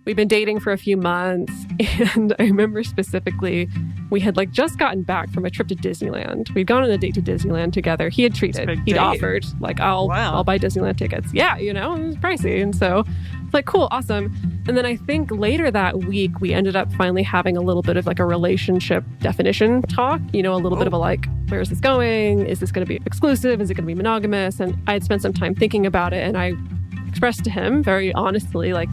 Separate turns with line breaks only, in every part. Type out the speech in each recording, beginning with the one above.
We'd been dating for a few months, and I remember specifically we had just gotten back from a trip to Disneyland. We'd gone on a date to Disneyland together. He had treated. He'd offered, I'll buy Disneyland tickets. Yeah, it was pricey. And so it's cool, awesome. And then I think later that week, we ended up finally having a little bit of a relationship definition talk, a little bit of where is this going? Is this going to be exclusive? Is it going to be monogamous? And I had spent some time thinking about it, and I expressed to him very honestly, I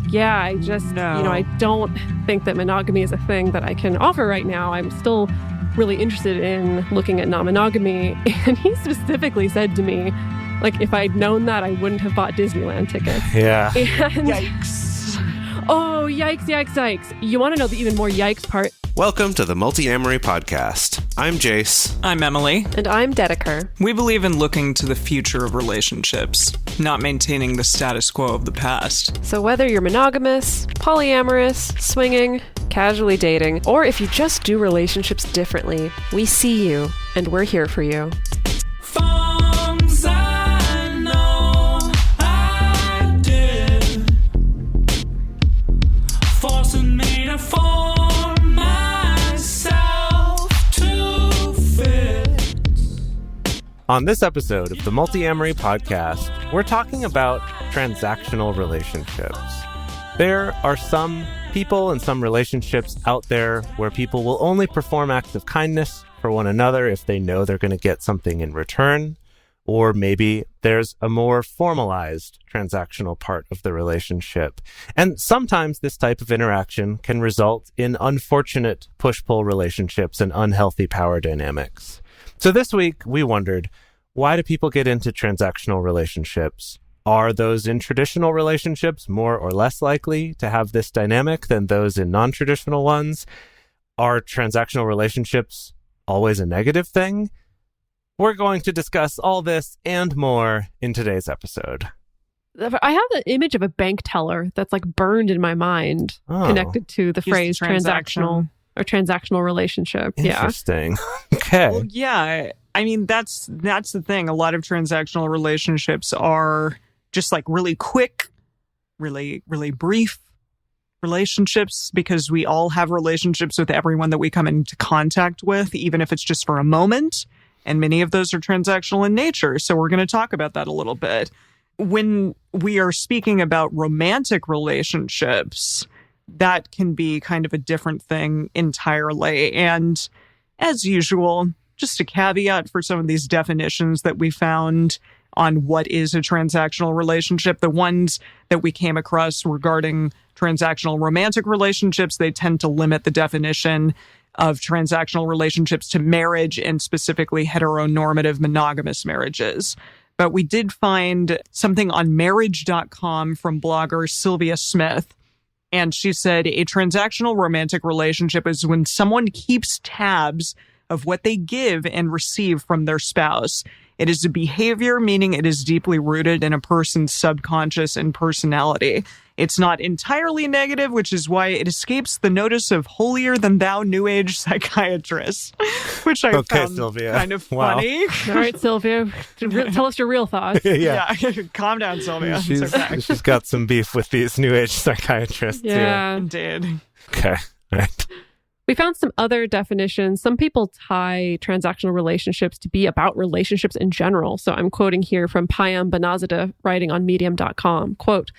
don't think that monogamy is a thing that I can offer right now. I'm still really interested in looking at non-monogamy. And he specifically said to me, if I'd known that, I wouldn't have bought Disneyland tickets.
Yeah.
And,
yikes.
Oh, yikes. You want to know the even more yikes part?
Welcome to the Multiamory podcast. I'm Jace.
I'm Emily.
And I'm Dedeker.
We believe in looking to the future of relationships, not maintaining the status quo of the past.
So whether you're monogamous, polyamorous, swinging, casually dating, or if you just do relationships differently, we see you and we're here for you.
On this episode of the Multiamory podcast, we're talking about transactional relationships. There are some people and some relationships out there where people will only perform acts of kindness for one another if they know they're going to get something in return, or maybe there's a more formalized transactional part of the relationship. And sometimes this type of interaction can result in unfortunate push-pull relationships and unhealthy power dynamics. So this week, we wondered, why do people get into transactional relationships? Are those in traditional relationships more or less likely to have this dynamic than those in non-traditional ones? Are transactional relationships always a negative thing? We're going to discuss all this and more in today's episode.
I have the image of a bank teller that's burned in my mind, connected to the phrase transactional. Or transactional relationship.
Interesting. Okay.
Well, yeah. I mean, that's the thing. A lot of transactional relationships are just really quick, really, really brief relationships, because we all have relationships with everyone that we come into contact with, even if it's just for a moment. And many of those are transactional in nature. So we're going to talk about that a little bit. When we are speaking about romantic relationships, that can be kind of a different thing entirely. And as usual, just a caveat for some of these definitions that we found on what is a transactional relationship. The ones that we came across regarding transactional romantic relationships, they tend to limit the definition of transactional relationships to marriage, and specifically heteronormative monogamous marriages. But we did find something on marriage.com from blogger Sylvia Smith. And she said, a transactional romantic relationship is when someone keeps tabs of what they give and receive from their spouse. It is a behavior, meaning it is deeply rooted in a person's subconscious and personality. It's not entirely negative, which is why it escapes the notice of holier-than-thou New Age psychiatrists, which I found
Sylvia.
Kind of funny.
All right, Sylvia, tell us your real thoughts.
Yeah.
Calm down, Sylvia.
She's got some beef with these New Age psychiatrists.
Yeah.
Indeed.
Okay. All right.
We found some other definitions. Some people tie transactional relationships to be about relationships in general. So I'm quoting here from Payam Banazadeh, writing on Medium.com, quote,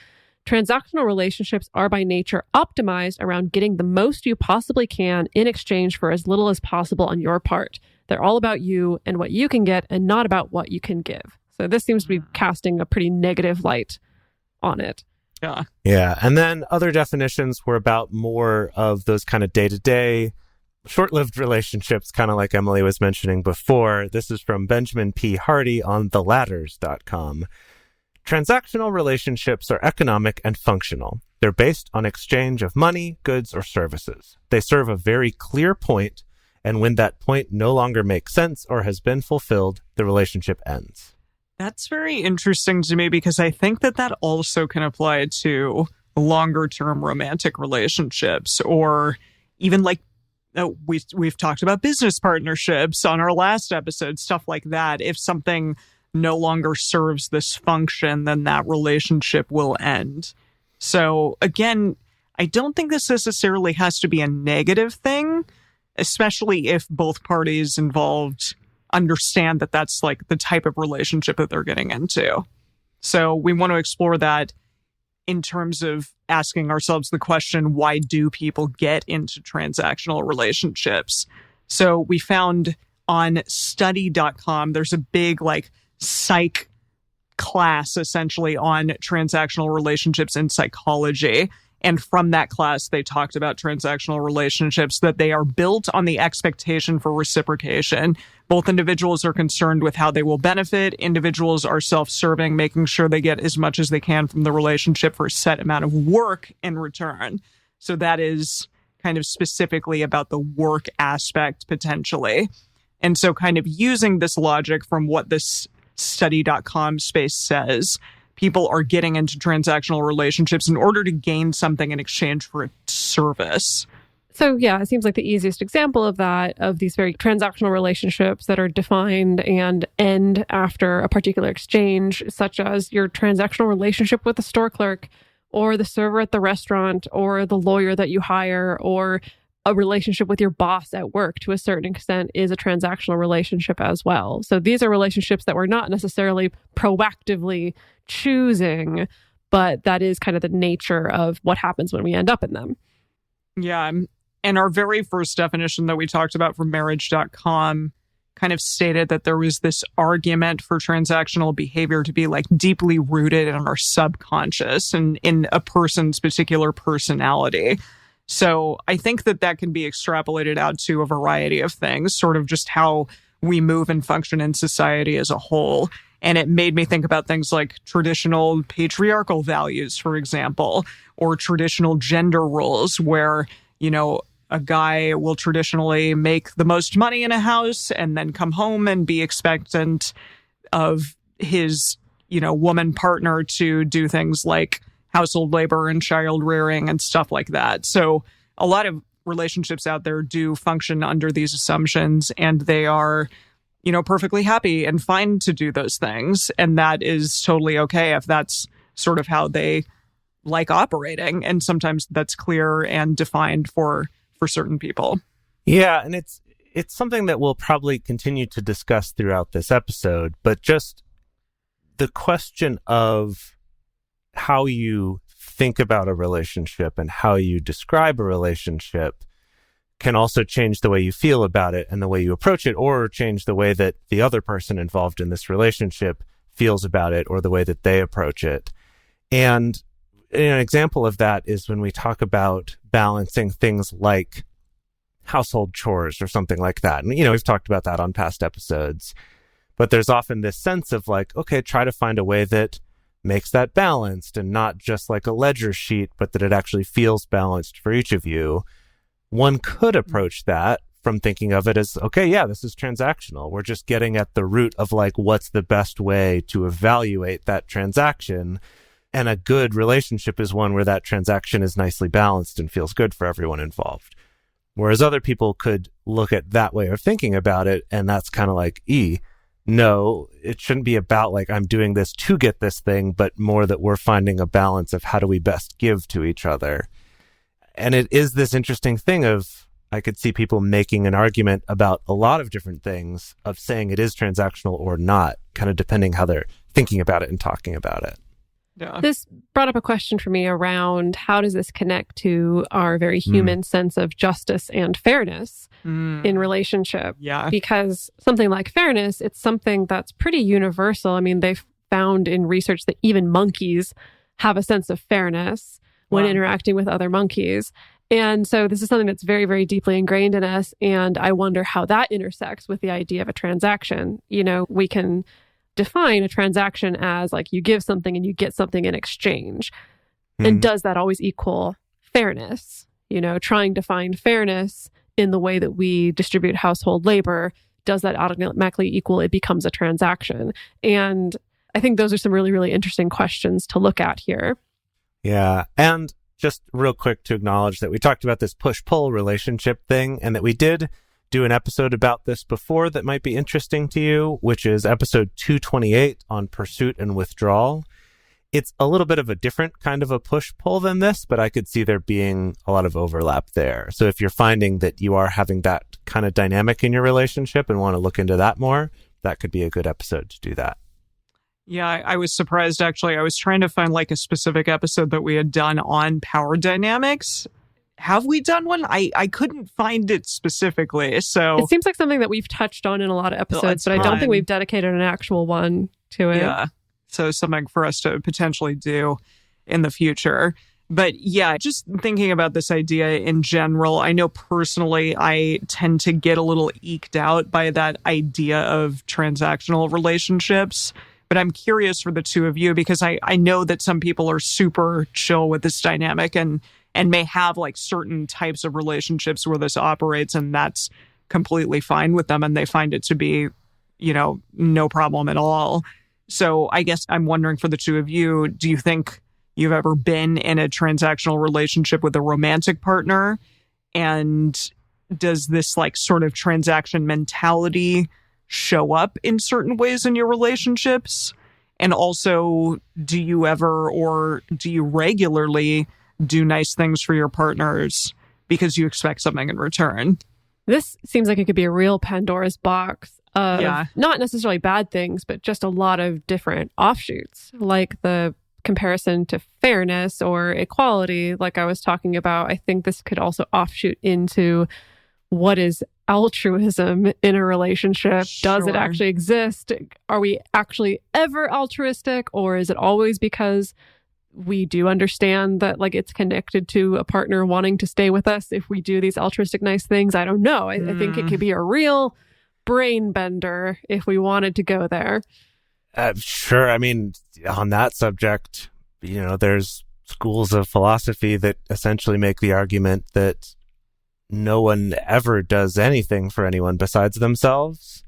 transactional relationships are by nature optimized around getting the most you possibly can in exchange for as little as possible on your part. They're all about you and what you can get and not about what you can give. So this seems to be casting a pretty negative light on it.
Yeah. And then other definitions were about more of those kind of day-to-day, short-lived relationships, kind of like Emily was mentioning before. This is from Benjamin P. Hardy on theladders.com. Transactional relationships are economic and functional. They're based on exchange of money, goods, or services. They serve a very clear point, and when that point no longer makes sense or has been fulfilled, the relationship ends.
That's very interesting to me, because I think that also can apply to longer-term romantic relationships, or even we've talked about business partnerships on our last episode, stuff like that. If something no longer serves this function, then that relationship will end. So again, I don't think this necessarily has to be a negative thing, especially if both parties involved understand that that's like the type of relationship that they're getting into. So we want to explore that in terms of asking ourselves the question, why do people get into transactional relationships? So we found on study.com, there's a big like psych class essentially on transactional relationships in psychology. And from that class, they talked about transactional relationships, that they are built on the expectation for reciprocation. Both individuals are concerned with how they will benefit. Individuals are self-serving, making sure they get as much as they can from the relationship for a set amount of work in return. So that is kind of specifically about the work aspect potentially. And so kind of using this logic from what this study.com space says, people are getting into transactional relationships in order to gain something in exchange for a service.
So yeah, it seems like the easiest example of that, of these very transactional relationships that are defined and end after a particular exchange, such as your transactional relationship with the store clerk or the server at the restaurant or the lawyer that you hire, or a relationship with your boss at work to a certain extent is a transactional relationship as well. So these are relationships that we're not necessarily proactively choosing, but that is kind of the nature of what happens when we end up in them.
Yeah. And our very first definition that we talked about from marriage.com kind of stated that there was this argument for transactional behavior to be like deeply rooted in our subconscious and in a person's particular personality. So I think that that can be extrapolated out to a variety of things, sort of just how we move and function in society as a whole. And it made me think about things like traditional patriarchal values, for example, or traditional gender roles where, you know, a guy will traditionally make the most money in a house and then come home and be expectant of his, you know, woman partner to do things like household labor and child rearing and stuff like that. So a lot of relationships out there do function under these assumptions, and they are, you know, perfectly happy and fine to do those things. And that is totally okay if that's sort of how they like operating. And sometimes that's clear and defined for certain people.
Yeah, and it's something that we'll probably continue to discuss throughout this episode, but just the question of how you think about a relationship and how you describe a relationship can also change the way you feel about it and the way you approach it, or change the way that the other person involved in this relationship feels about it or the way that they approach it. And an example of that is when we talk about balancing things like household chores or something like that. And, you know, we've talked about that on past episodes, but there's often this sense of like, okay, try to find a way that makes that balanced and not just like a ledger sheet, but that it actually feels balanced for each of you. One could approach that from thinking of it as, okay, yeah, this is transactional. We're just getting at the root of like, what's the best way to evaluate that transaction? And a good relationship is one where that transaction is nicely balanced and feels good for everyone involved. Whereas other people could look at that way of thinking about it, and that's kind of like, no, it shouldn't be about like, I'm doing this to get this thing, but more that we're finding a balance of how do we best give to each other. And it is this interesting thing of, I could see people making an argument about a lot of different things of saying it is transactional or not, kind of depending how they're thinking about it and talking about it.
Yeah.
This brought up a question for me around how does this connect to our very human sense of justice and fairness in relationship?
Yeah.
Because something like fairness, it's something that's pretty universal. I mean, they've found in research that even monkeys have a sense of fairness when interacting with other monkeys. And so this is something that's very, very deeply ingrained in us. And I wonder how that intersects with the idea of a transaction. You know, we can define a transaction as like you give something and you get something in exchange. And does that always equal fairness? You know, trying to find fairness in the way that we distribute household labor, does that automatically equal it becomes a transaction? And I think those are some really, really interesting questions to look at here.
Yeah. And just real quick to acknowledge that we talked about this push-pull relationship thing, and that we did do an episode about this before that might be interesting to you, which is episode 228 on pursuit and withdrawal. It's a little bit of a different kind of a push-pull than this, but I could see there being a lot of overlap there. So if you're finding that you are having that kind of dynamic in your relationship and want to look into that more, that could be a good episode to do that.
Yeah, I was surprised, actually. I was trying to find like a specific episode that we had done on power dynamics. Have we done one? I couldn't find it specifically. So
it seems like something that we've touched on in a lot of episodes, but I don't think we've dedicated an actual one to it.
Yeah. So something for us to potentially do in the future. But yeah, just thinking about this idea in general, I know personally I tend to get a little eked out by that idea of transactional relationships. But I'm curious for the two of you, because I know that some people are super chill with this dynamic and may have like certain types of relationships where this operates, and that's completely fine with them and they find it to be, no problem at all. So I guess I'm wondering for the two of you, do you think you've ever been in a transactional relationship with a romantic partner? And does this like sort of transaction mentality show up in certain ways in your relationships? And also, do you ever or do you regularly do nice things for your partners because you expect something in return?
This seems like it could be a real Pandora's box of not necessarily bad things, but just a lot of different offshoots, like the comparison to fairness or equality, like I was talking about. I think this could also offshoot into what is altruism in a relationship.
Sure.
Does it actually exist? Are we actually ever altruistic, or is it always because we do understand that like it's connected to a partner wanting to stay with us if we do these altruistic nice things? I don't know. I think it could be a real brain bender if we wanted to go there.
Sure. I mean, on that subject, there's schools of philosophy that essentially make the argument that no one ever does anything for anyone besides themselves,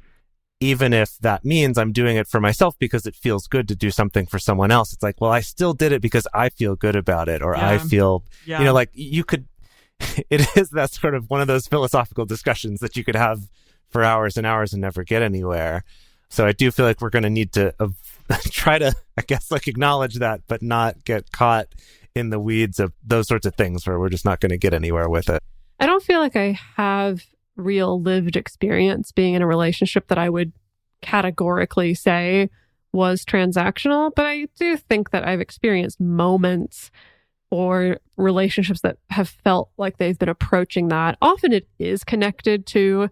even if that means I'm doing it for myself because it feels good to do something for someone else. It's like, well, I still did it because I feel good about it, or I feel, like you could, that's sort of one of those philosophical discussions that you could have for hours and hours and never get anywhere. So I do feel like we're going to need to try to, I guess, like acknowledge that, but not get caught in the weeds of those sorts of things where we're just not going to get anywhere with it.
I don't feel like I have real lived experience being in a relationship that I would categorically say was transactional, but I do think that I've experienced moments or relationships that have felt like they've been approaching that. Often it is connected to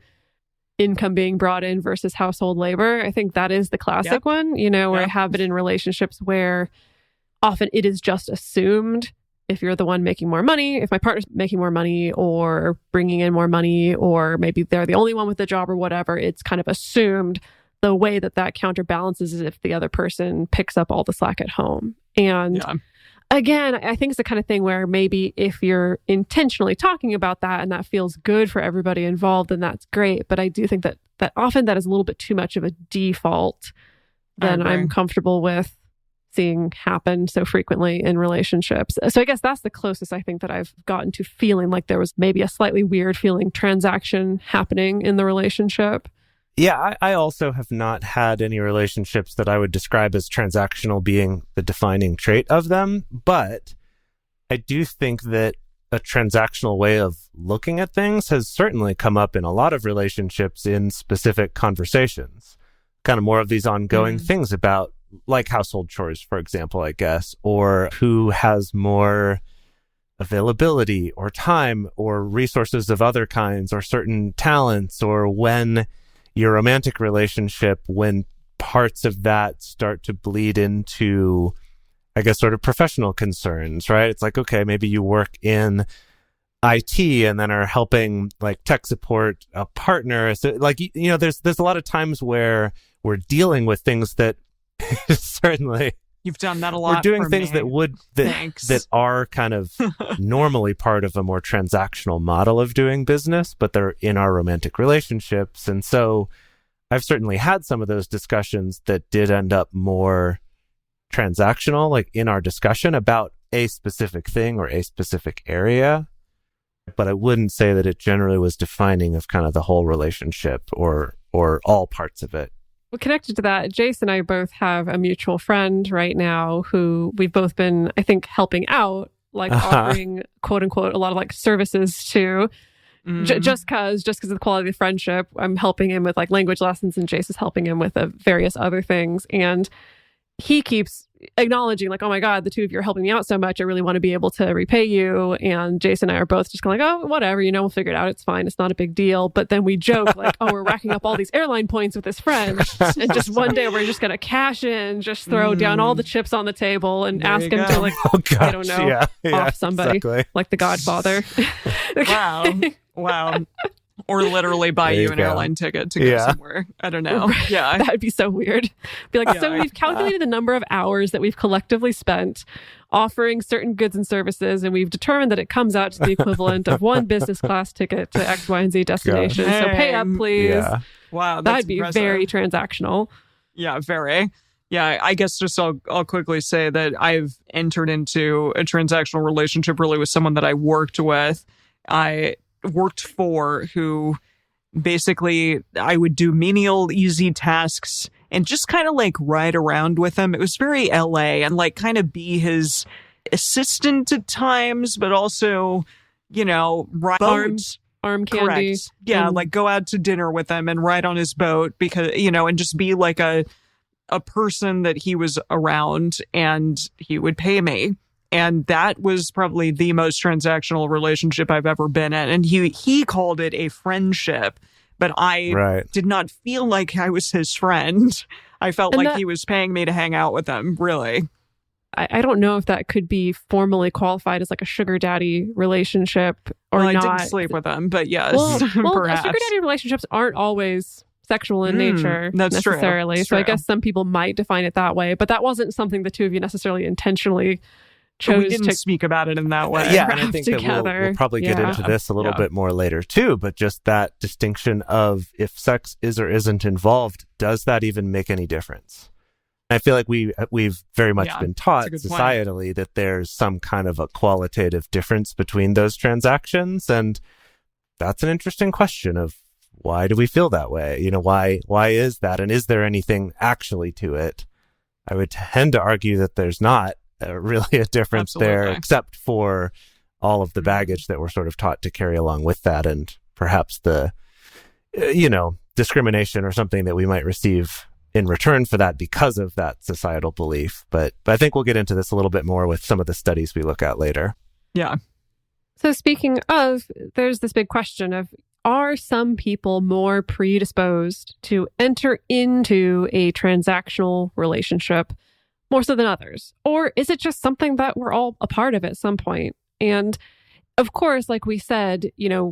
income being brought in versus household labor. I think that is the classic one, where I have been in relationships where often it is just assumed if you're the one making more money, if my partner's making more money or bringing in more money, or maybe they're the only one with the job or whatever, it's kind of assumed the way that counterbalances is if the other person picks up all the slack at home. And again, I think it's the kind of thing where maybe if you're intentionally talking about that and that feels good for everybody involved, then that's great. But I do think that often that is a little bit too much of a default than I'm comfortable with seeing happen so frequently in relationships. So I guess that's the closest I think that I've gotten to feeling like there was maybe a slightly weird feeling transaction happening in the relationship.
Yeah, I also have not had any relationships that I would describe as transactional being the defining trait of them. But I do think that a transactional way of looking at things has certainly come up in a lot of relationships in specific conversations. Kind of more of these ongoing things about like household chores, for example, I guess, or who has more availability or time or resources of other kinds or certain talents, or when your romantic relationship, when parts of that start to bleed into, I guess, sort of professional concerns, right? It's like, okay, maybe you work in IT and then are helping like tech support a partner. So like, there's a lot of times where we're dealing with things that certainly
you've done that a lot.
We're doing things that are kind of normally part of a more transactional model of doing business, but they're in our romantic relationships. And so I've certainly had some of those discussions that did end up more transactional, like in our discussion about a specific thing or a specific area. But I wouldn't say that it generally was defining of kind of the whole relationship or all parts of it.
Well, connected to that, Jace and I both have a mutual friend right now who we've both been, I think, helping out, like offering, quote unquote, a lot of like services to. Just because of the quality of the friendship. I'm helping him with like language lessons, and Jace is helping him with various other things. And he keeps acknowledging like, oh my God, the two of you are helping me out so much. I really want to be able to repay you. And Jace and I are both just kind of like, oh, whatever, we'll figure it out. It's fine. It's not a big deal. But then we joke like, oh, we're racking up all these airline points with this friend. And just one day we're just going to cash in, just throw down all the chips on the table and ask him to like, I don't know, off somebody like the Godfather.
Wow. Or literally buy you an airline ticket to go somewhere. I don't know. Yeah.
That'd be so weird. Be like, so we've calculated the number of hours that we've collectively spent offering certain goods and services, and we've determined that it comes out to the equivalent of one business class ticket to X, Y, and Z destination. So pay up, please.
Yeah. Wow.
That'd be
impressive.
very transactional.
Yeah, very. Yeah, I guess just I'll quickly say that I've entered into a transactional relationship really with someone that I worked with. I worked for, who basically I would do menial, easy tasks and just kind of like ride around with him. It was very LA, and like kind of be his assistant at times, but also, ride
arm candy.
Correct. Yeah, like go out to dinner with him and ride on his boat because, and just be like a person that he was around, and he would pay me. And that was probably the most transactional relationship I've ever been in. And he called it a friendship, but I did not feel like I was his friend. I felt like he was paying me to hang out with him, really.
I don't know if that could be formally qualified as like a sugar daddy relationship or not.
I didn't sleep with him, but yes,
well,
perhaps.
Sugar daddy relationships aren't always sexual in nature necessarily. So I guess some people might define it that way, but that wasn't something the two of you necessarily intentionally chose.
We didn't speak about it in that way.
Yeah, and I think that we'll probably get into this a little bit more later too, but just that distinction of if sex is or isn't involved, does that even make any difference? I feel like we've very much been taught societally that there's some kind of a qualitative difference between those transactions, and that's an interesting question of why do we feel that way? Why is that? And is there anything actually to it? I would tend to argue that there's not really a difference there, except for all of the baggage that we're sort of taught to carry along with that, and perhaps the, discrimination or something that we might receive in return for that because of that societal belief. But I think we'll get into this a little bit more with some of the studies we look at later.
Yeah.
So speaking of, there's this big question of, are some people more predisposed to enter into a transactional relationship more so than others? Or is it just something that we're all a part of at some point? And of course, like we said,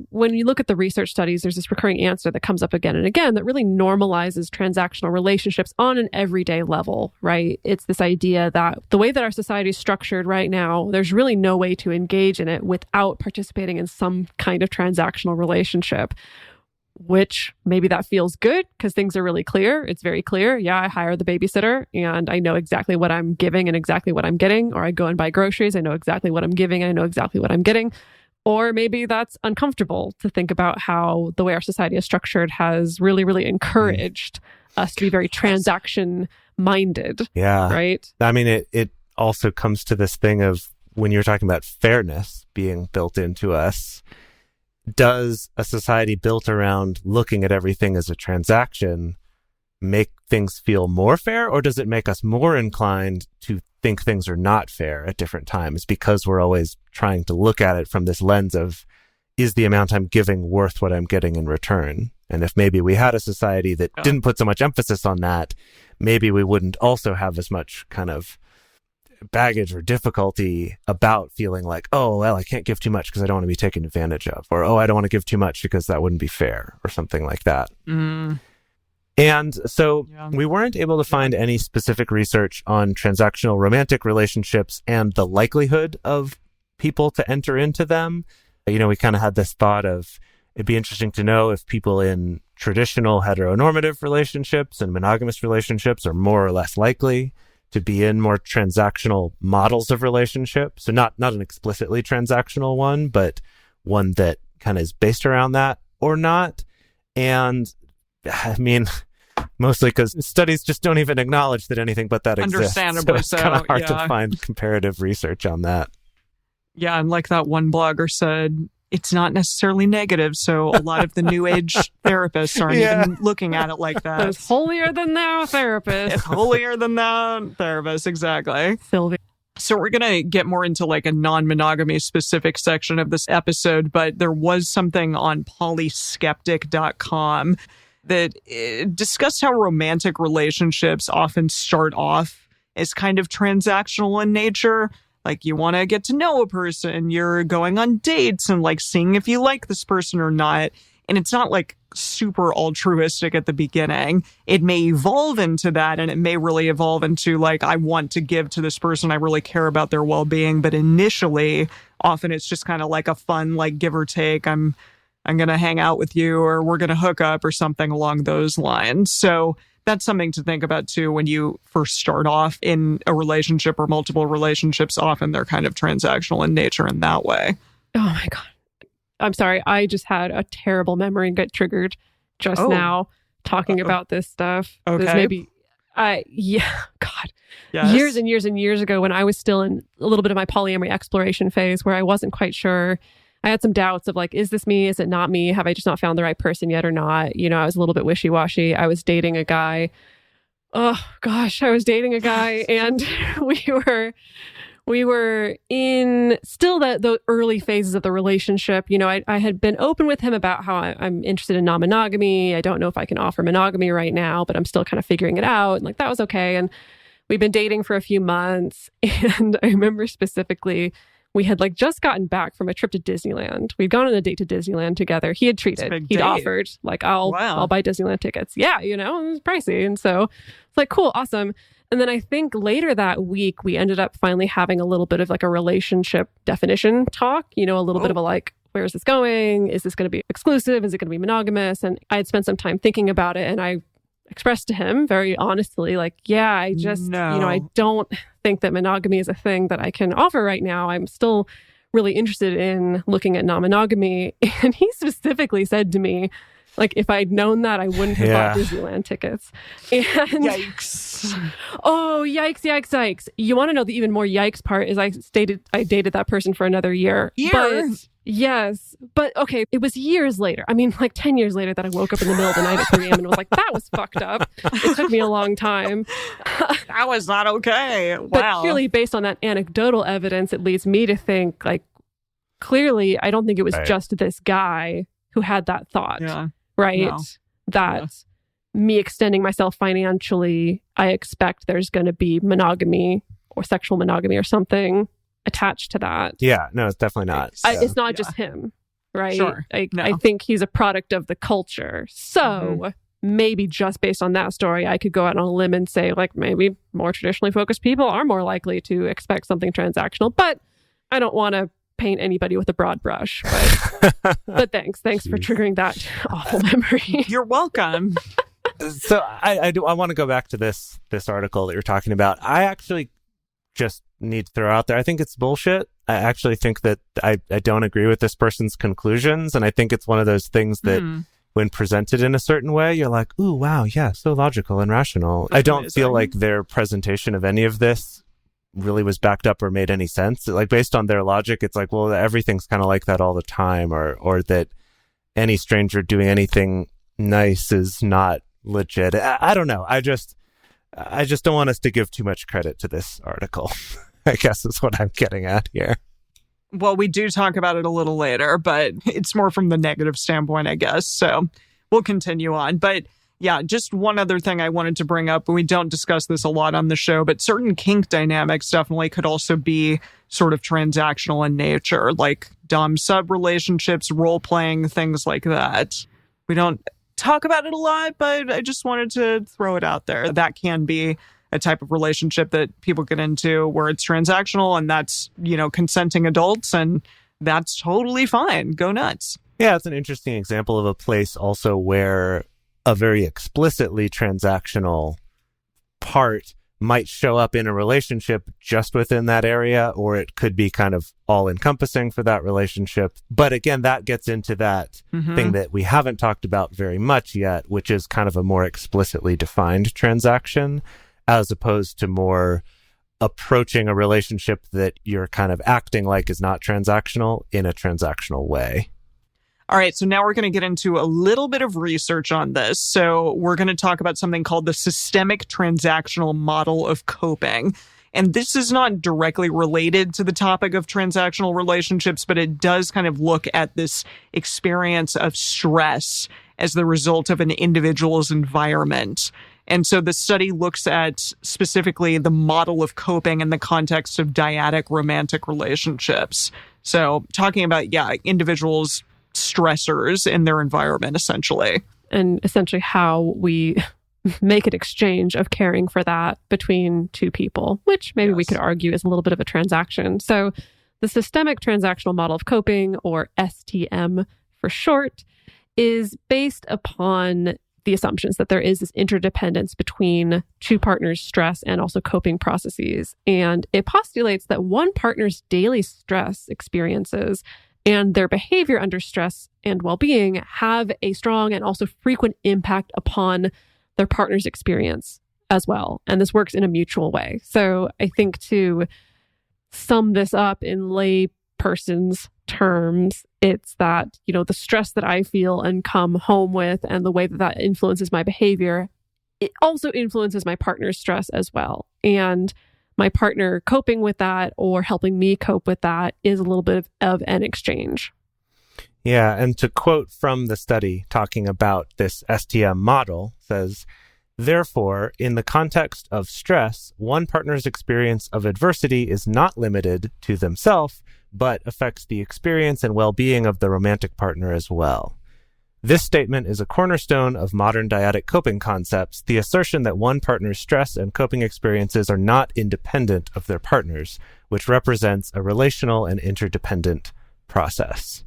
when you look at the research studies, there's this recurring answer that comes up again and again that really normalizes transactional relationships on an everyday level, right? It's this idea that the way that our society is structured right now, there's really no way to engage in it without participating in some kind of transactional relationship. Which maybe that feels good because things are really clear. It's very clear. Yeah, I hire the babysitter and I know exactly what I'm giving and exactly what I'm getting. Or I go and buy groceries. I know exactly what I'm giving. And I know exactly what I'm getting. Or maybe that's uncomfortable to think about how the way our society is structured has really, really encouraged us to be very transaction minded.
Yeah.
Right.
I mean, it also comes to this thing of when you're talking about fairness being built into us. Does a society built around looking at everything as a transaction make things feel more fair, or does it make us more inclined to think things are not fair at different times because we're always trying to look at it from this lens of, is the amount I'm giving worth what I'm getting in return? And if maybe we had a society that didn't put so much emphasis on that, maybe we wouldn't also have as much kind of baggage or difficulty about feeling like, oh, well, I can't give too much because I don't want to be taken advantage of, or, oh, I don't want to give too much because that wouldn't be fair, or something like that. And so we weren't able to find any specific research on transactional romantic relationships and the likelihood of people to enter into them. We kind of had this thought of, it'd be interesting to know if people in traditional heteronormative relationships and monogamous relationships are more or less likely to be in more transactional models of relationship. So not an explicitly transactional one, but one that kind of is based around that or not. And I mean, Mostly because studies just don't even acknowledge that anything but that exists.
Understandably
so. It's kind of hard to find comparative research on that.
Yeah, and like that one blogger said, it's not necessarily negative, so a lot of the new age therapists aren't even looking at it like that.
It's holier than thou therapist.
It's holier than thou therapist, exactly.
Sylvie.
So we're going to get more into like a non-monogamy specific section of this episode, but there was something on polyskeptic.com that discussed how romantic relationships often start off as kind of transactional in nature. Like you want to get to know a person, you're going on dates and like seeing if you like this person or not. And it's not like super altruistic at the beginning. It may evolve into that, and it may really evolve into like, I want to give to this person. I really care about their well-being. But initially, often it's just kind of like a fun, like give or take. I'm going to hang out with you, or we're going to hook up or something along those lines. So that's something to think about too when you first start off in a relationship or multiple relationships. Often they're kind of transactional in nature in that way.
Oh my God. I'm sorry. I just had a terrible memory get triggered just now talking about this stuff.
Okay.
This maybe, God. Yes. Years and years and years ago when I was still in a little bit of my polyamory exploration phase where I wasn't quite sure. I had some doubts of like, is this me? Is it not me? Have I just not found the right person yet or not? You know, I was a little bit wishy-washy. I was dating a guy. Oh gosh, I was dating a guy and we were in still the early phases of the relationship. You know, I had been open with him about how I'm interested in non-monogamy. I don't know if I can offer monogamy right now, but I'm still kind of figuring it out. And like, that was okay. And we've been dating for a few months. And I remember specifically, we had like just gotten back from a trip to Disneyland. We'd gone on a date to Disneyland together. He had treated, he'd offered like, I'll buy Disneyland tickets. Yeah, you know, it was pricey. And so it's like, cool, awesome. And then I think later that week, we ended up finally having a little bit of like a relationship definition talk, you know, a little bit of a like, where is this going? Is this going to be exclusive? Is it going to be monogamous? And I had spent some time thinking about it, and I expressed to him very honestly, like, yeah, I just, you know, I don't think that monogamy is a thing that I can offer right now. I'm still really interested in looking at non-monogamy. And he specifically said to me, like, if I'd known that, I wouldn't have bought Disneyland tickets. And
yikes.
Oh, yikes. You want to know the even more yikes part is I dated that person for another year.
Years?
Yes. But okay, it was years later. I mean, like 10 years later that I woke up in the middle of the night at 3 a.m. and was like, that was fucked up. It took me a long time.
That was not okay. Wow.
But purely based on that anecdotal evidence, it leads me to think, like, clearly, I don't think it was just this guy who had that thought.
Yeah.
Right? No. That me extending myself financially, I expect there's going to be monogamy or sexual monogamy or something attached to that.
Yeah, no, it's definitely not.
It's not just him, right?
Sure.
I think he's a product of the culture. So maybe just based on that story, I could go out on a limb and say, like, maybe more traditionally focused people are more likely to expect something transactional. But I don't want to paint anybody with a broad brush. But thanks for triggering that awful memory.
You're welcome.
So I want to go back to this article that you're talking about. I actually just need to throw out there, I think it's bullshit. I actually think that I don't agree with this person's conclusions. And I think it's one of those things that when presented in a certain way, you're like, ooh, wow, yeah, so logical and rational. I don't feel like their presentation of any of this really was backed up or made any sense. Like based on their logic, it's like, well, everything's kind of like that all the time, or that any stranger doing anything nice is not legit. I don't know. I just don't want us to give too much credit to this article, I guess is what I'm getting at here.
Well, we do talk about it a little later, but it's more from the negative standpoint, I guess. So we'll continue on. But yeah, just one other thing I wanted to bring up, and we don't discuss this a lot on the show, but certain kink dynamics definitely could also be sort of transactional in nature, like dom-sub relationships, role-playing, things like that. We don't talk about it a lot, but I just wanted to throw it out there. That can be a type of relationship that people get into where it's transactional, and that's, you know, consenting adults, and that's totally fine. Go nuts.
Yeah, it's an interesting example of a place also where a very explicitly transactional part might show up in a relationship just within that area, or it could be kind of all-encompassing for that relationship. But again, that gets into that thing that we haven't talked about very much yet, which is kind of a more explicitly defined transaction, as opposed to more approaching a relationship that you're kind of acting like is not transactional in a transactional way.
All right, so now we're going to get into a little bit of research on this. So we're going to talk about something called the systemic transactional model of coping. And this is not directly related to the topic of transactional relationships, but it does kind of look at this experience of stress as the result of an individual's environment. And so the study looks at specifically the model of coping in the context of dyadic romantic relationships. So talking about, individuals' stressors in their environment, essentially.
And essentially how we make an exchange of caring for that between two people, which maybe we could argue is a little bit of a transaction. So the systemic transactional model of coping, or STM for short, is based upon the assumptions that there is this interdependence between two partners' stress and also coping processes. And it postulates that one partner's daily stress experiences and their behavior under stress and well-being have a strong and also frequent impact upon their partner's experience as well. And this works in a mutual way. So I think to sum this up in lay person's terms, it's that, the stress that I feel and come home with and the way that that influences my behavior, it also influences my partner's stress as well. And my partner coping with that or helping me cope with that is a little bit of an exchange.
Yeah, and to quote from the study talking about this STM model, says, therefore, in the context of stress, one partner's experience of adversity is not limited to themselves, but affects the experience and well-being of the romantic partner as well. This statement is a cornerstone of modern dyadic coping concepts, the assertion that one partner's stress and coping experiences are not independent of their partners, which represents a relational and interdependent process.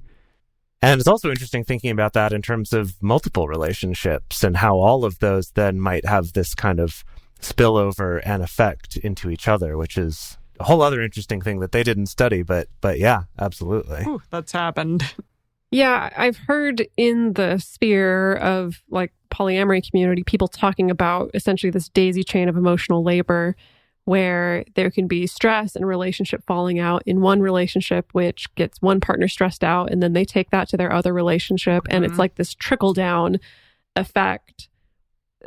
And it's also interesting thinking about that in terms of multiple relationships and how all of those then might have this kind of spillover and effect into each other, which is a whole other interesting thing that they didn't study, but yeah, absolutely.
Ooh, that's happened.
Yeah, I've heard in the sphere of polyamory community, people talking about essentially this daisy chain of emotional labor where there can be stress and relationship falling out in one relationship, which gets one partner stressed out, and then they take that to their other relationship. And it's like this trickle down effect.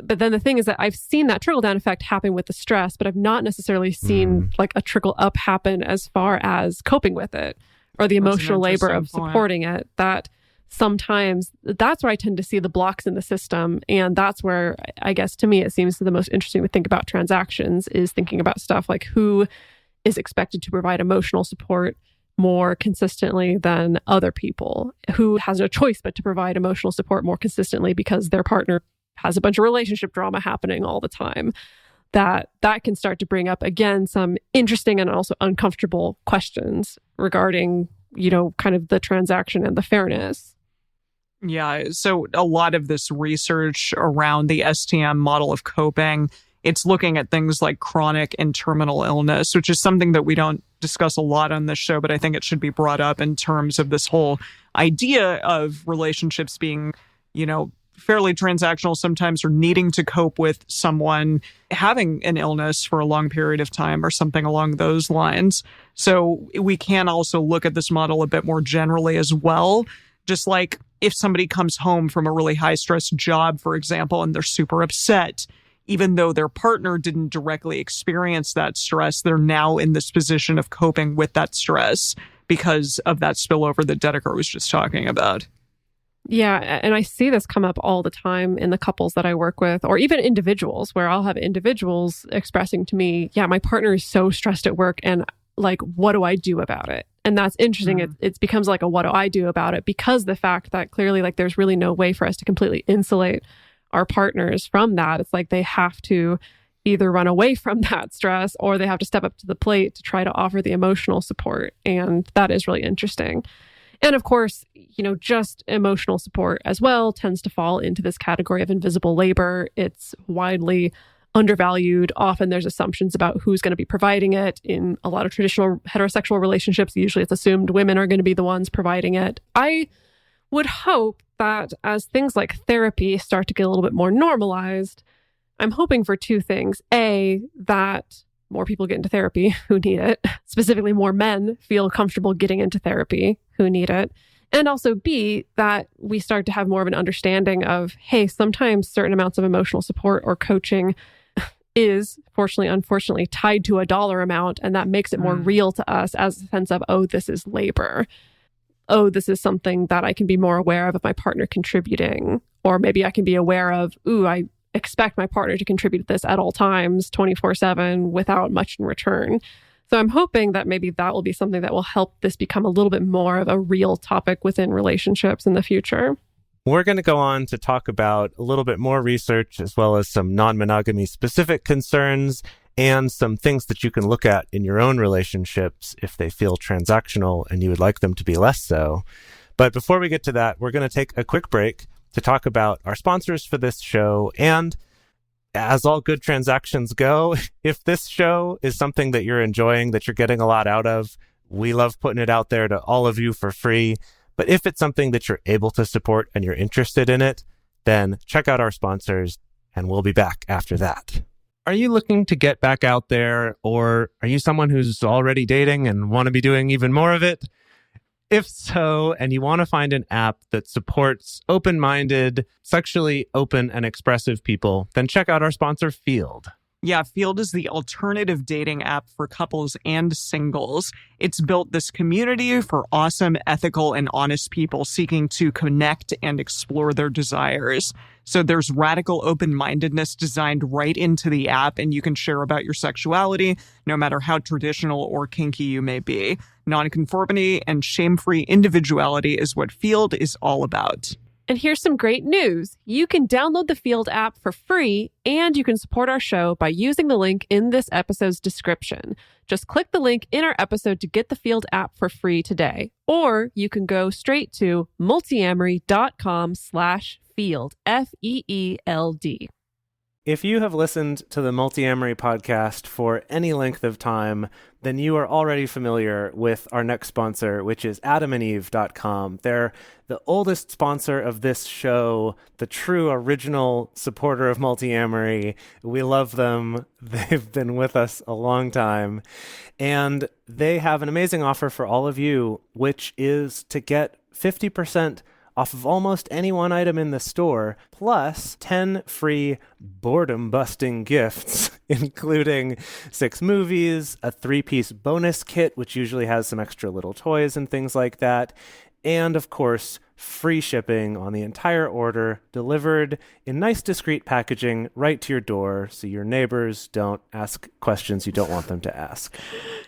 But then the thing is that I've seen that trickle down effect happen with the stress, but I've not necessarily seen a trickle up happen as far as coping with it or the emotional labor of supporting it. That sometimes that's where I tend to see the blocks in the system. And that's where, I guess, to me, it seems the most interesting to think about transactions is thinking about stuff like who is expected to provide emotional support more consistently than other people, who has no choice but to provide emotional support more consistently because their partner has a bunch of relationship drama happening all the time. That can start to bring up, again, some interesting and also uncomfortable questions regarding, kind of the transaction and the fairness.
Yeah, so a lot of this research around the STM model of coping, it's looking at things like chronic and terminal illness, which is something that we don't discuss a lot on this show, but I think it should be brought up in terms of this whole idea of relationships being, fairly transactional sometimes, or needing to cope with someone having an illness for a long period of time or something along those lines. So we can also look at this model a bit more generally as well. Just like if somebody comes home from a really high stress job, for example, and they're super upset, even though their partner didn't directly experience that stress, they're now in this position of coping with that stress because of that spillover that Dedeker was just talking about.
Yeah, and I see this come up all the time in the couples that I work with, or even individuals, where I'll have individuals expressing to me, yeah, my partner is so stressed at work, and what do I do about it? And that's interesting. It becomes like a what do I do about it, because the fact that clearly there's really no way for us to completely insulate our partners from that. It's like they have to either run away from that stress or they have to step up to the plate to try to offer the emotional support. And that is really interesting. And of course, just emotional support as well tends to fall into this category of invisible labor. It's widely undervalued. Often there's assumptions about who's going to be providing it. In a lot of traditional heterosexual relationships, usually it's assumed women are going to be the ones providing it. I would hope that as things like therapy start to get a little bit more normalized, I'm hoping for two things. A, that more people get into therapy who need it. Specifically, more men feel comfortable getting into therapy who need it. And also B, that we start to have more of an understanding of, hey, sometimes certain amounts of emotional support or coaching is, fortunately, unfortunately, tied to a dollar amount. And that makes it more real to us as a sense of, oh, this is labor. Oh, this is something that I can be more aware of my partner contributing. Or maybe I can be aware of, ooh, I expect my partner to contribute this at all times, 24/7, without much in return. So I'm hoping that maybe that will be something that will help this become a little bit more of a real topic within relationships in the future.
We're going to go on to talk about a little bit more research, as well as some non-monogamy specific concerns and some things that you can look at in your own relationships if they feel transactional and you would like them to be less so. But before we get to that, we're going to take a quick break to talk about our sponsors for this show. And as all good transactions go, if this show is something that you're enjoying, that you're getting a lot out of, we love putting it out there to all of you for free. But if it's something that you're able to support and you're interested in it, then check out our sponsors and we'll be back after that. Are you looking to get back out there, or are you someone who's already dating and want to be doing even more of it? If so, and you want to find an app that supports open-minded, sexually open and expressive people, then check out our sponsor, Field.
Yeah, Field is the alternative dating app for couples and singles. It's built this community for awesome, ethical, and honest people seeking to connect and explore their desires. So there's radical open-mindedness designed right into the app, and you can share about your sexuality, no matter how traditional or kinky you may be. Nonconformity and shame-free individuality is what Field is all about.
And here's some great news. You can download the Field app for free, and you can support our show by using the link in this episode's description. Just click the link in our episode to get the Field app for free today. Or you can go straight to multiamory.com/field, FEELD.
If you have listened to the Multiamory podcast for any length of time, then you are already familiar with our next sponsor, which is adamandeve.com. They're the oldest sponsor of this show, the true original supporter of Multiamory. We love them. They've been with us a long time. And they have an amazing offer for all of you, which is to get 50% off of almost any one item in the store, plus 10 free boredom-busting gifts, including 6 movies, a 3-piece bonus kit, which usually has some extra little toys and things like that, and, of course, free shipping on the entire order, delivered in nice, discreet packaging right to your door so your neighbors don't ask questions you don't want them to ask.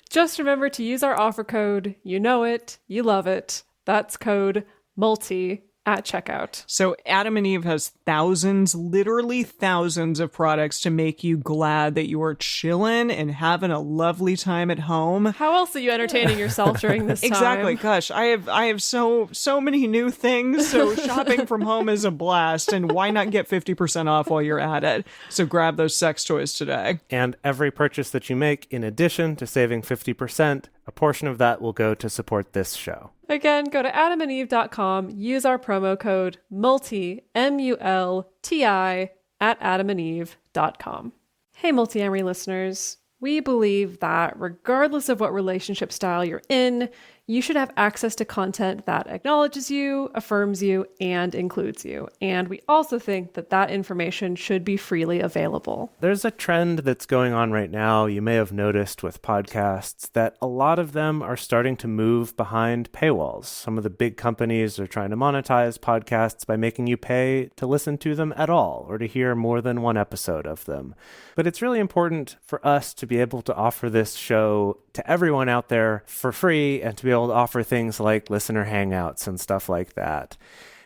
Just remember to use our offer code. You know it. You love it. That's code multi at checkout.
So Adam and Eve has thousands, literally thousands of products to make you glad that you are chilling and having a lovely time at home.
How else are you entertaining yourself during this time?
Exactly. Gosh, I have so many new things. So shopping from home is a blast. And why not get 50% off while you're at it? So grab those sex toys today.
And every purchase that you make, in addition to saving 50%, a portion of that will go to support this show.
Again, go to adamandeve.com, use our promo code MULTI, MULTI, at adamandeve.com. Hey, Multiamory listeners. We believe that regardless of what relationship style you're in, you should have access to content that acknowledges you, affirms you, and includes you. And we also think that that information should be freely available.
There's a trend that's going on right now, you may have noticed with podcasts, that a lot of them are starting to move behind paywalls. Some of the big companies are trying to monetize podcasts by making you pay to listen to them at all, or to hear more than one episode of them. But it's really important for us to be able to offer this show to everyone out there for free, and to be able to offer things like listener hangouts and stuff like that.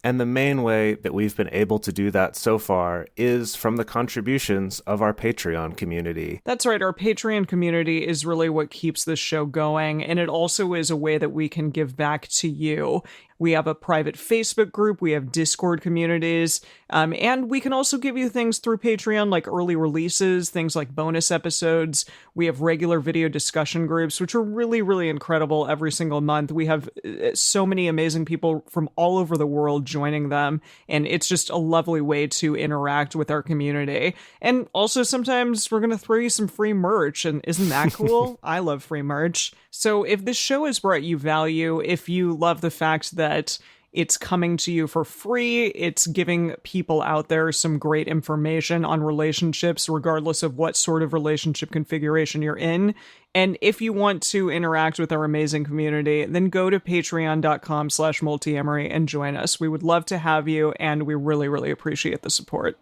And the main way that we've been able to do that so far is from the contributions of our Patreon community.
That's right. Our Patreon community is really what keeps this show going. And it also is a way that we can give back to you. We have a private Facebook group. We have Discord communities. And we can also give you things through Patreon, like early releases, things like bonus episodes. We have regular video discussion groups, which are really, really incredible every single month. We have so many amazing people from all over the world joining them. And it's just a lovely way to interact with our community. And also sometimes we're going to throw you some free merch. And isn't that cool? I love free merch. So if this show has brought you value, if you love the fact that it's coming to you for free, it's giving people out there some great information on relationships, regardless of what sort of relationship configuration you're in. And if you want to interact with our amazing community, then go to patreon.com/multiamory and join us. We would love to have you, and we really, really appreciate the support.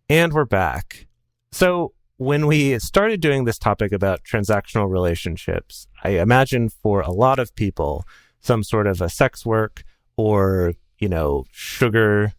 And we're back. So when we started doing this topic about transactional relationships, I imagine for a lot of people, some sort of a sex work or, sugar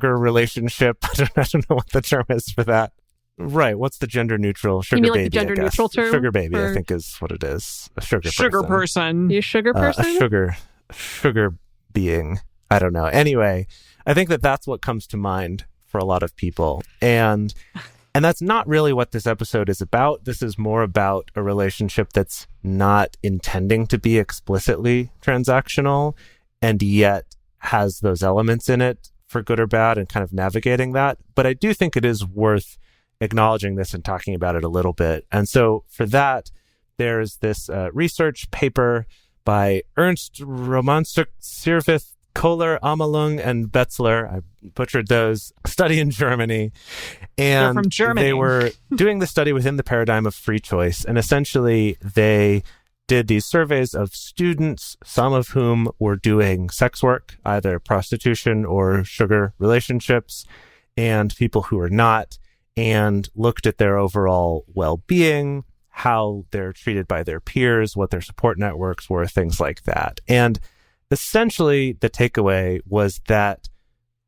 relationship. I don't know what the term is for that. Right. What's the gender neutral? Sugar
you mean
baby,
like the gender neutral term?
Sugar baby, I think is what it is. A sugar
person.
You sugar person?
A sugar being. I don't know. Anyway, I think that's what comes to mind for a lot of people. And that's not really what this episode is about. This is more about a relationship that's not intending to be explicitly transactional and yet has those elements in it for good or bad and kind of navigating that. But I do think it is worth acknowledging this and talking about it a little bit. And so for that, there's this research paper by Ernst, Romansuk, Sirvith, Kohler, Amalung, and Betzler. I butchered those. Study in Germany. And
they're from Germany.
They were doing the study within the paradigm of free choice. And essentially, they did these surveys of students, some of whom were doing sex work, either prostitution or sugar relationships, and people who were not, and looked at their overall well-being, how they're treated by their peers, what their support networks were, things like that. And essentially, the takeaway was that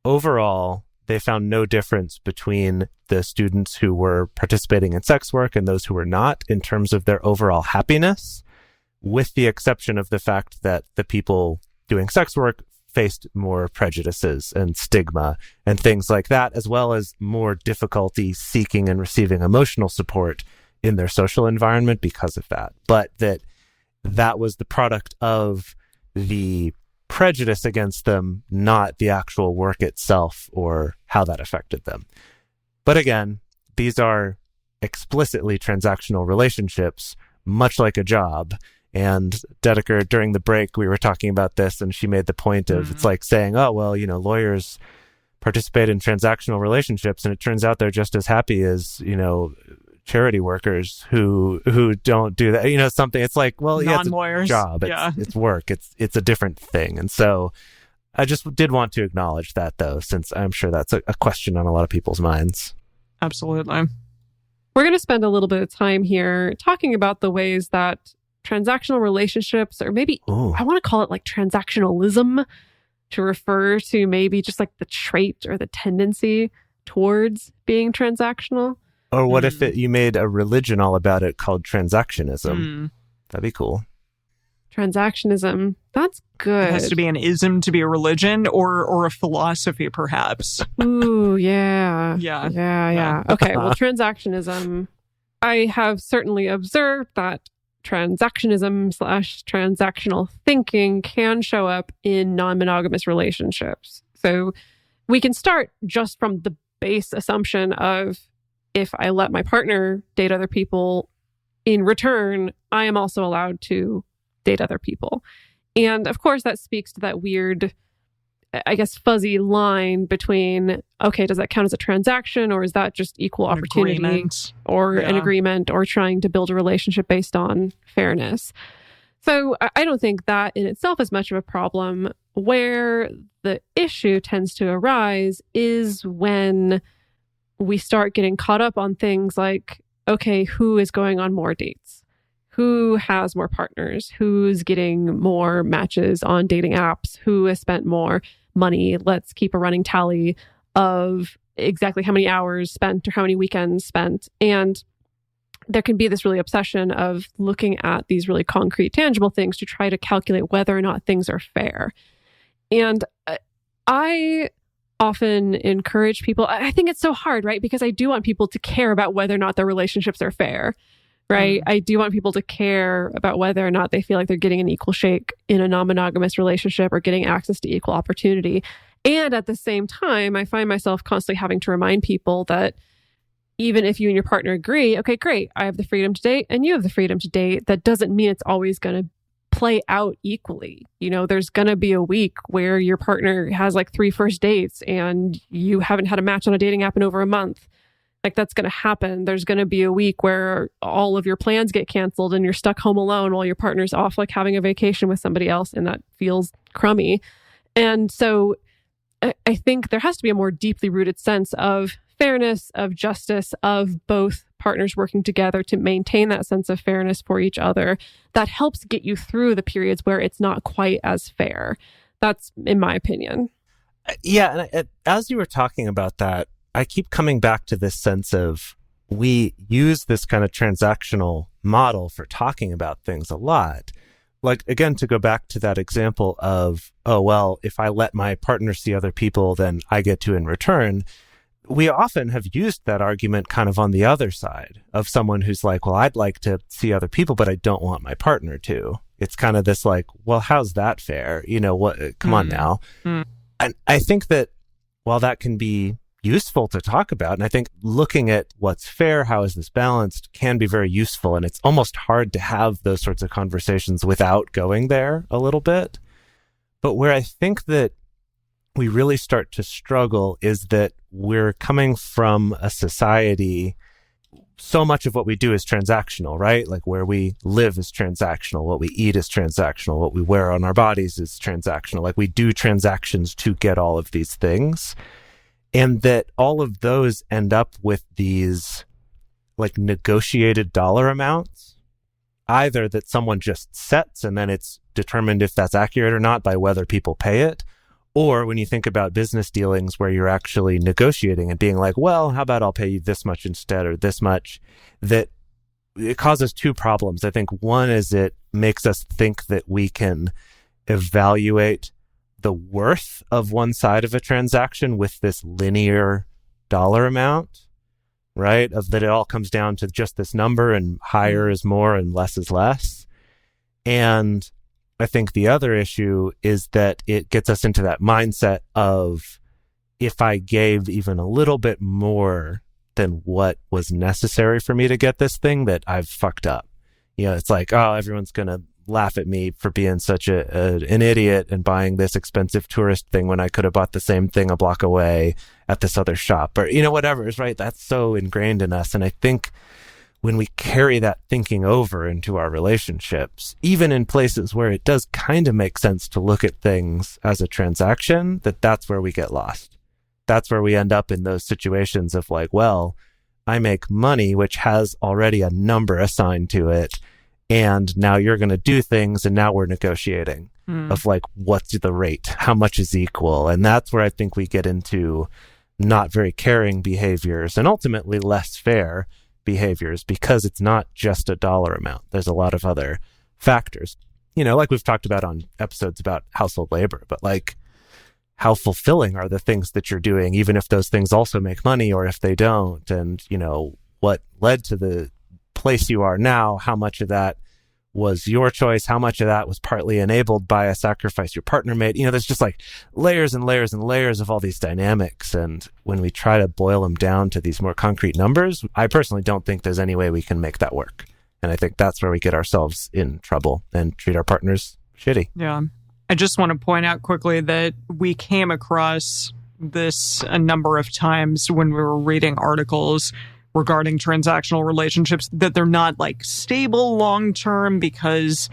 overall, they found no difference between the students who were participating in sex work and those who were not in terms of their overall happiness, with the exception of the fact that the people doing sex work faced more prejudices and stigma and things like that, as well as more difficulty seeking and receiving emotional support in their social environment because of that. But that was the product of the prejudice against them, not the actual work itself or how that affected them. But again, these are explicitly transactional relationships, much like a job. And Dedeker, during the break, we were talking about this, and she made the point of it's like saying, oh, well, lawyers participate in transactional relationships, and it turns out they're just as happy as, charity workers who don't do that. Something. It's like, well, yeah, it's a job. It's work. It's a different thing. And so I just did want to acknowledge that, though, since I'm sure that's a question on a lot of people's minds.
Absolutely.
We're going to spend a little bit of time here talking about the ways that transactional relationships, or maybe I want to call it like transactionalism, to refer to maybe just like the trait or the tendency towards being transactional.
Or what if you made a religion all about it called transactionism? That'd be cool.
Transactionism. That's good.
It has to be an ism to be a religion, or a philosophy, perhaps.
Ooh, yeah.
Yeah.
Okay, well, transactionism. I have certainly observed that transactionism/transactional thinking can show up in non-monogamous relationships. So we can start just from the base assumption of, if I let my partner date other people, in return, I am also allowed to date other people. And of course, that speaks to that weird, I guess, fuzzy line between, okay, does that count as a transaction, or is that just equal opportunity or an agreement, or trying to build a relationship based on fairness? So I don't think that in itself is much of a problem. Where the issue tends to arise is when we start getting caught up on things like, okay, who is going on more dates? Who has more partners? Who's getting more matches on dating apps? Who has spent more money? Let's keep a running tally of exactly how many hours spent or how many weekends spent. And there can be this really obsession of looking at these really concrete, tangible things to try to calculate whether or not things are fair. And I often encourage people, I think it's so hard, right? Because I do want people to care about whether or not their relationships are fair, right? I do want people to care about whether or not they feel like they're getting an equal shake in a non-monogamous relationship or getting access to equal opportunity. And at the same time, I find myself constantly having to remind people that even if you and your partner agree, okay, great, I have the freedom to date and you have the freedom to date, that doesn't mean it's always going to play out equally. You know, there's going to be a week where your partner has like 3 first dates and you haven't had a match on a dating app in over a month. Like, that's going to happen. There's going to be a week where all of your plans get canceled and you're stuck home alone while your partner's off like having a vacation with somebody else, and that feels crummy. And so I think there has to be a more deeply rooted sense of fairness, of justice, of both partners working together to maintain that sense of fairness for each other that helps get you through the periods where it's not quite as fair. That's in my opinion.
Yeah. And as you were talking about that, I keep coming back to this sense of we use this kind of transactional model for talking about things a lot. Like, again, to go back to that example of, oh, well, if I let my partner see other people, then I get to in return. We often have used that argument kind of on the other side of someone who's like, well, I'd like to see other people, but I don't want my partner to. It's kind of this like, well, how's that fair? You know, what? Come on now. And I think that while that can be useful to talk about, and I think looking at what's fair, how is this balanced, can be very useful. And it's almost hard to have those sorts of conversations without going there a little bit. But where I think that we really start to struggle is that we're coming from a society, so much of what we do is transactional, right? Like, where we live is transactional, what we eat is transactional, what we wear on our bodies is transactional. Like, we do transactions to get all of these things. And that all of those end up with these like negotiated dollar amounts, either that someone just sets and then it's determined if that's accurate or not by whether people pay it. Or when you think about business dealings where you're actually negotiating and being like, well, how about I'll pay you this much instead or this much, that it causes 2 problems. I think one is it makes us think that we can evaluate the worth of one side of a transaction with this linear dollar amount, right? Of that it all comes down to just this number and higher is more and less is less. And I think the other issue is that it gets us into that mindset of, if I gave even a little bit more than what was necessary for me to get this thing, that I've fucked up. You know, it's like, oh, everyone's going to laugh at me for being such an idiot and buying this expensive tourist thing when I could have bought the same thing a block away at this other shop, or, you know, whatever is right. That's so ingrained in us. And I think when we carry that thinking over into our relationships, even in places where it does kind of make sense to look at things as a transaction, that's where we get lost. That's where we end up in those situations of like, well, I make money, which has already a number assigned to it. And now you're going to do things, and now we're negotiating of like, what's the rate? How much is equal? And that's where I think we get into not very caring behaviors and ultimately less fair behaviors, because it's not just a dollar amount. There's a lot of other factors, you know, like we've talked about on episodes about household labor, but like, how fulfilling are the things that you're doing, even if those things also make money or if they don't? And, you know, what led to the place you are now, how much of that was your choice? How much of that was partly enabled by a sacrifice your partner made? You know, there's just like layers and layers and layers of all these dynamics. And when we try to boil them down to these more concrete numbers, I personally don't think there's any way we can make that work. And I think that's where we get ourselves in trouble and treat our partners shitty.
Yeah. I just want to point out quickly that we came across this a number of times when we were reading articles regarding transactional relationships, that they're not like stable long-term, because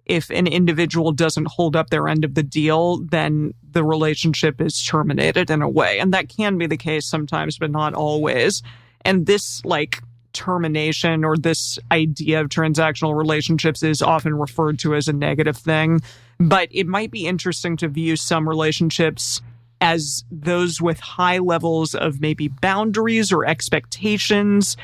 if an individual doesn't hold up their end of the deal, then the relationship is terminated in a way. And that can be the case sometimes, but not always. And this like termination, or this idea of transactional relationships, is often referred to as a negative thing. But it might be interesting to view some relationships as those with high levels of maybe boundaries or expectations,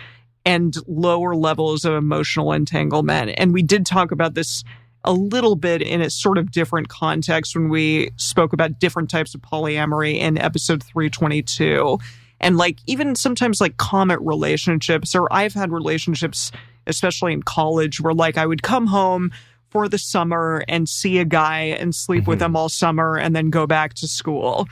and lower levels of emotional entanglement. And we did talk about this a little bit in a sort of different context when we spoke about different types of polyamory in episode 322. And like even sometimes like comet relationships, or I've had relationships, especially in college, where like I would come home for the summer and see a guy and sleep with him all summer and then go back to school.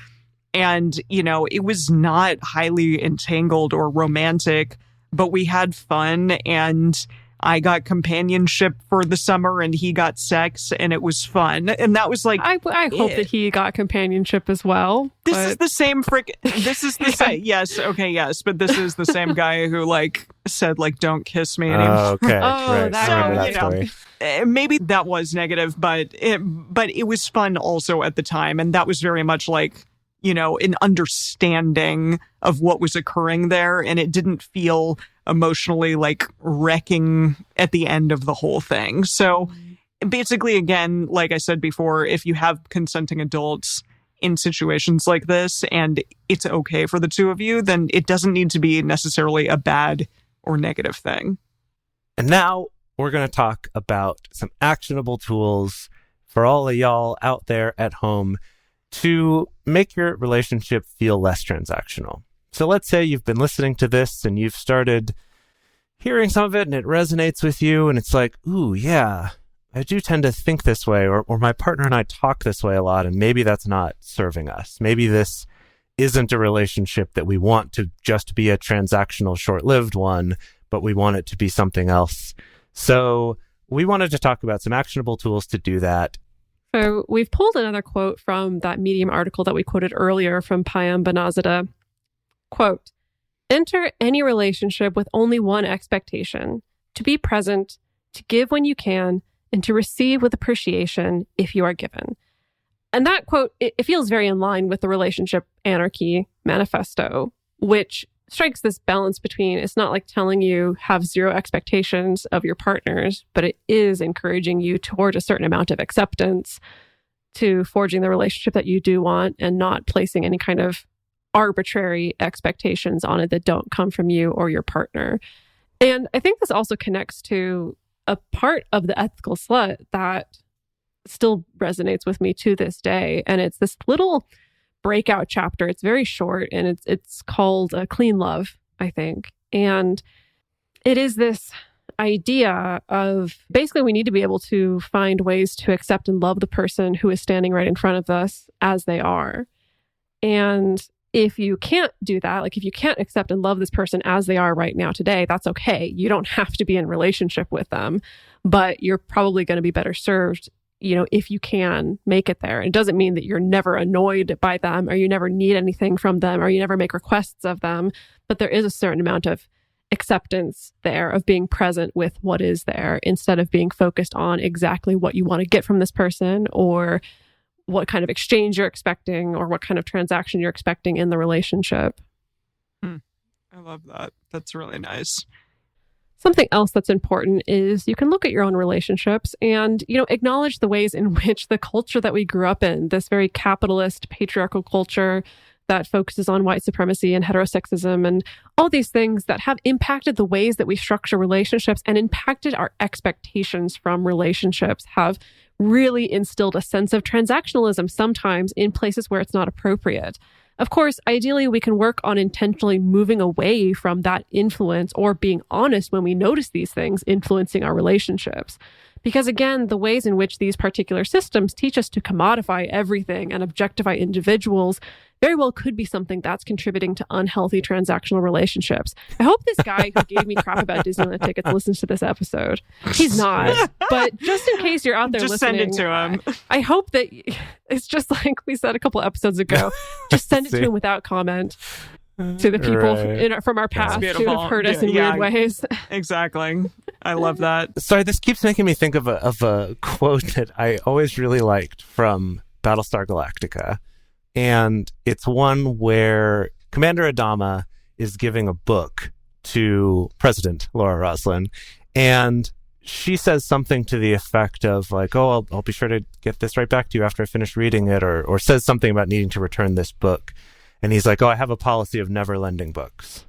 And, you know, it was not highly entangled or romantic, but we had fun, and I got companionship for the summer and he got sex, and it was fun. And that was like,
I hope that he got companionship as well.
This is the same this is the same. Yes. Okay. Yes. But this is the same guy who like said like, don't kiss me anymore.
Okay.
Oh,
right.
that
story.
Maybe that was negative, but it was fun also at the time. And that was very much like, you know, an understanding of what was occurring there. And it didn't feel emotionally like wrecking at the end of the whole thing. So basically, again, like I said before, if you have consenting adults in situations like this and it's okay for the two of you, then it doesn't need to be necessarily a bad or negative thing.
And now we're going to talk about some actionable tools for all of y'all out there at home to make your relationship feel less transactional. So let's say you've been listening to this and you've started hearing some of it and it resonates with you and it's like, ooh, yeah, I do tend to think this way, or my partner and I talk this way a lot, and maybe that's not serving us. Maybe this isn't a relationship that we want to just be a transactional, short-lived one, but we want it to be something else. So we wanted to talk about some actionable tools to do that.
So we've pulled another quote from that Medium article that we quoted earlier from Payam Banazada. Quote, enter any relationship with only one expectation: to be present, to give when you can, and to receive with appreciation if you are given. And that quote, it feels very in line with the Relationship Anarchy Manifesto, which strikes this balance between, it's not like telling you have zero expectations of your partners, but it is encouraging you toward a certain amount of acceptance, to forging the relationship that you do want and not placing any kind of arbitrary expectations on it that don't come from you or your partner. And I think this also connects to a part of the ethical slut that still resonates with me to this day. And it's this little breakout chapter. It's very short, and it's called Clean Love, I think. And it is this idea of basically we need to be able to find ways to accept and love the person who is standing right in front of us as they are. And if you can't do that, like if you can't accept and love this person as they are right now today, that's okay. You don't have to be in relationship with them, but you're probably going to be better served, you know, if you can make it there. It doesn't mean that you're never annoyed by them, or you never need anything from them, or you never make requests of them, but there is a certain amount of acceptance there of being present with what is there, instead of being focused on exactly what you want to get from this person, or what kind of exchange you're expecting, or what kind of transaction you're expecting in the relationship.
I love that. That's really nice.
Something else that's important is you can look at your own relationships and, you know, acknowledge the ways in which the culture that we grew up in, this very capitalist, patriarchal culture that focuses on white supremacy and heterosexism and all these things that have impacted the ways that we structure relationships and impacted our expectations from relationships, have really instilled a sense of transactionalism sometimes in places where it's not appropriate. Of course, ideally, we can work on intentionally moving away from that influence, or being honest when we notice these things influencing our relationships. Because again, the ways in which these particular systems teach us to commodify everything and objectify individuals very well could be something that's contributing to unhealthy transactional relationships. I hope this guy who gave me crap about Disneyland tickets listens to this episode. He's not. But just in case you're out there
just
listening,
send it to him.
I hope that it's just like we said a couple episodes ago. Just send it to him without comment. To the people from our past who have hurt us in weird ways.
Exactly. I love that.
Sorry, this keeps making me think of a quote that I always really liked from Battlestar Galactica. And it's one where Commander Adama is giving a book to President Laura Roslin. And she says something to the effect of like, oh, I'll be sure to get this right back to you after I finish reading it, or says something about needing to return this book. And he's like, oh, I have a policy of never lending books.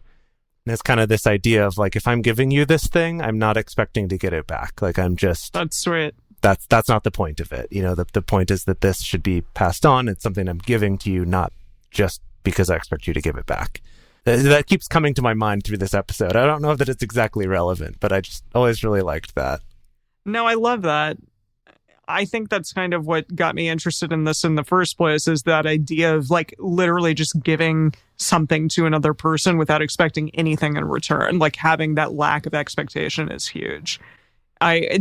And it's kind of this idea of like, if I'm giving you this thing, I'm not expecting to get it back. Like I'm just...
That's sweet.
That's not the point of it. You know, the point is that this should be passed on. It's something I'm giving to you, not just because I expect you to give it back. That keeps coming to my mind through this episode. I don't know that it's exactly relevant, but I just always really liked that.
No, I love that. I think that's kind of what got me interested in this in the first place, is that idea of like literally just giving something to another person without expecting anything in return. Like having that lack of expectation is huge.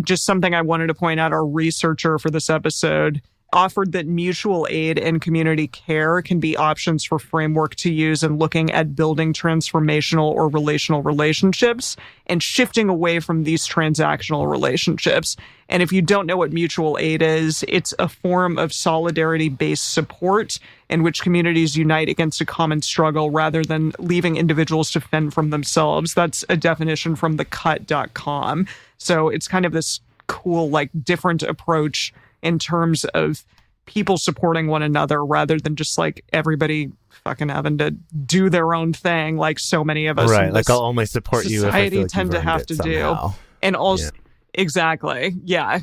Just something I wanted to point out, our researcher for this episode offered that mutual aid and community care can be options for framework to use in looking at building transformational or relational relationships and shifting away from these transactional relationships. And if you don't know what mutual aid is, it's a form of solidarity-based support in which communities unite against a common struggle rather than leaving individuals to fend from themselves. That's a definition from thecut.com. So it's kind of this cool, like, different approach in terms of people supporting one another rather than just like everybody fucking having to do their own thing, like so many of us.
Right, like I'll only support you if I feel like
tend to have to
somehow.
do. And also, exactly, yeah.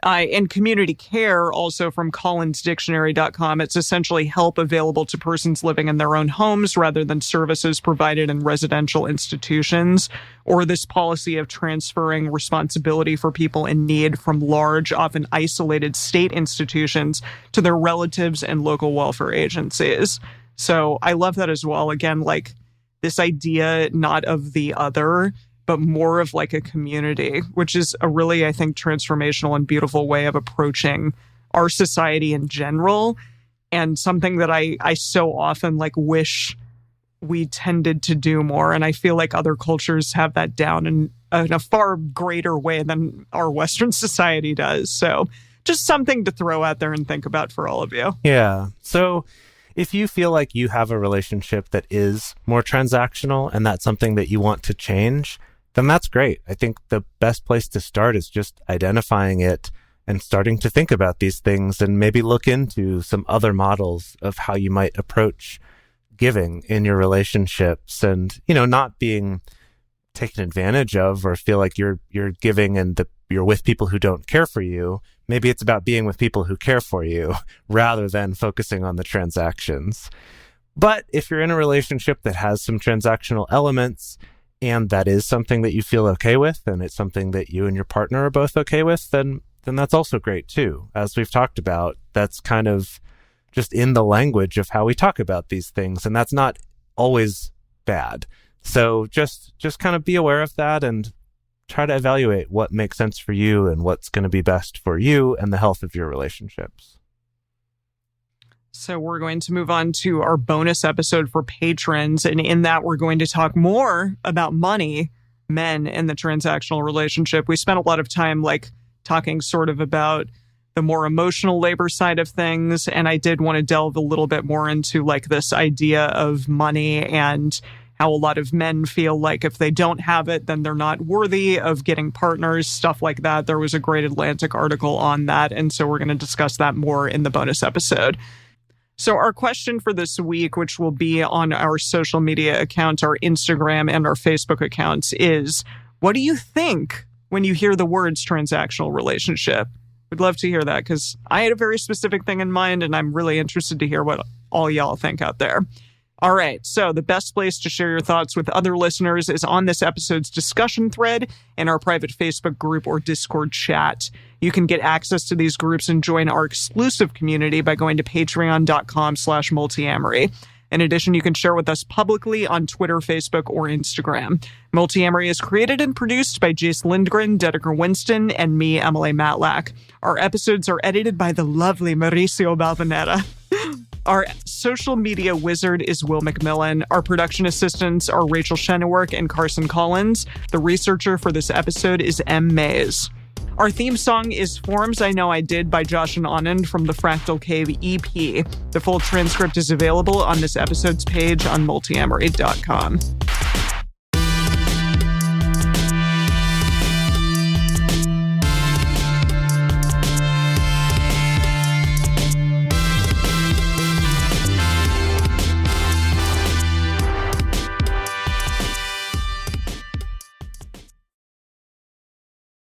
And community care, also from collinsdictionary.com, it's essentially help available to persons living in their own homes rather than services provided in residential institutions, or this policy of transferring responsibility for people in need from large, often isolated state institutions to their relatives and local welfare agencies. So I love that as well. Again, like this idea not of the other, but more of like a community, which is a really, I think, transformational and beautiful way of approaching our society in general. And something that I so often like wish we tended to do more. And I feel like other cultures have that down in a far greater way than our Western society does. So just something to throw out there and think about for all of you.
Yeah. So if you feel like you have a relationship that is more transactional and that's something that you want to change, then that's great. I think the best place to start is just identifying it and starting to think about these things and maybe look into some other models of how you might approach giving in your relationships and, you know, not being taken advantage of or feel like you're giving and you're with people who don't care for you. Maybe it's about being with people who care for you rather than focusing on the transactions. But if you're in a relationship that has some transactional elements, and that is something that you feel okay with, and it's something that you and your partner are both okay with, then that's also great too. As we've talked about, that's kind of just in the language of how we talk about these things, and that's not always bad. So just kind of be aware of that and try to evaluate what makes sense for you and what's going to be best for you and the health of your relationships.
So we're going to move on to our bonus episode for patrons. And in that, we're going to talk more about money, men, and the transactional relationship. We spent a lot of time like talking sort of about the more emotional labor side of things. And I did want to delve a little bit more into like this idea of money and how a lot of men feel like if they don't have it, then they're not worthy of getting partners, stuff like that. There was a great Atlantic article on that. And so we're going to discuss that more in the bonus episode. So our question for this week, which will be on our social media accounts, our Instagram and our Facebook accounts, is what do you think when you hear the words transactional relationship? We'd love to hear that because I had a very specific thing in mind and I'm really interested to hear what all y'all think out there. All right, so the best place to share your thoughts with other listeners is on this episode's discussion thread in our private Facebook group or Discord chat. You can get access to these groups and join our exclusive community by going to patreon.com/multiamory. In addition, you can share with us publicly on Twitter, Facebook, or Instagram. Multiamory is created and produced by Jace Lindgren, Dedeker Winston, and me, Emily Matlack. Our episodes are edited by the lovely Mauricio Balvanera. Our social media wizard is Will McMillan. Our production assistants are Rachel Shennework and Carson Collins. The researcher for this episode is M. Mays. Our theme song is Forms I Know I Did by Josh and Anand from the Fractal Cave EP. The full transcript is available on this episode's page on multiamory.com.